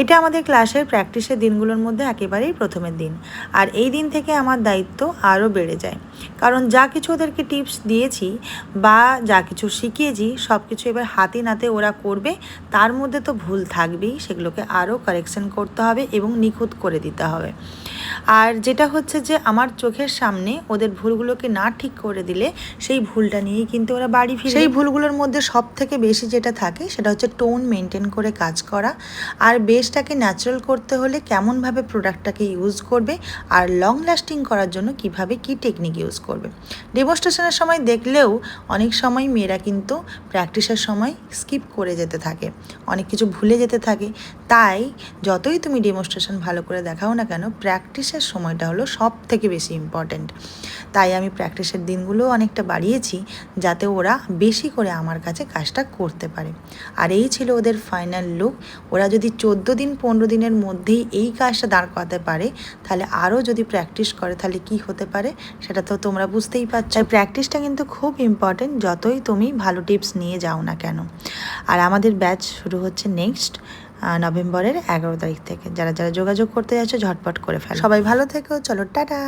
এটা আমাদের ক্লাসের প্র্যাকটিসের দিনগুলোর মধ্যে একেবারেই প্রথমের দিন, আর এই দিন থেকে আমার দায়িত্ব আরও বেড়ে যায়। কারণ যা কিছু ওদেরকে টিপস দিয়েছি বা যা কিছু শিখিয়েছি সব কিছু এবার হাতে নাতে ওরা করবে। তার মধ্যে তো ভুল থাকবেই, সেগুলোকে আরও কারেকশন করতে হবে এবং নিখুঁত করে দিতে হবে। আর যেটা হচ্ছে যে আমার চোখের সামনে ওদের ভুলগুলোকে না ঠিক করে দিলে সেই ভুলটা নিয়েই কিন্তু ওরা বাড়ি ফিরে। সেই ভুলগুলোর মধ্যে সব থেকে বেশি যেটা থাকে সেটা হচ্ছে টোন মেনটেন করে কাজ করা, আর বেসটাকে ন্যাচারাল করতে হলে কেমনভাবে প্রোডাক্টটাকে ইউজ করবে, আর লং লাস্টিং করার জন্য কিভাবে কি টেকনিক ইউজ করবে। ডেমনস্ট্রেশনের সময় দেখলেও অনেক সময় মেয়েরা কিন্তু প্র্যাকটিসের সময় স্কিপ করে যেতে থাকে, অনেক কিছু ভুলে যেতে থাকে। তাই যতই তুমি ডেমনস্ট্রেশন ভালো করে দেখাও না কেন, প্র্যাকটিসের সময়টা হলো সব থেকে বেশি ইম্পর্ট্যান্ট। তাই আমি প্র্যাকটিসের দিনগুলোও অনেকটা বাড়িয়েছি যাতে ওরা বেশি করে আমার কাছে কাজটা করতে পারে। আর এই ছিল ওদের ফাইনাল লুক। ওরা যদি 14 দিন 15 দিনের মধ্যেই এই কাজটা দাঁড় করাতে পারে, তাহলে আরও যদি প্র্যাকটিস করে তাহলে কি হতে পারে সেটা তো তোমরা বুঝতেই পারছো। প্র্যাকটিসটা কিন্তু খুব ইম্পর্ট্যান্ট, যতই তুমি ভালো টিপস নিয়ে যাও না কেন। আর আমাদের ব্যাচ শুরু হচ্ছে নেক্সট নভেম্বরের 11 তারিখ থেকে। যারা যারা যোগাযোগ করতে যাচ্ছ ঝটপট করে ফেলো। সবাই ভালো থেকো, চলো টাটা।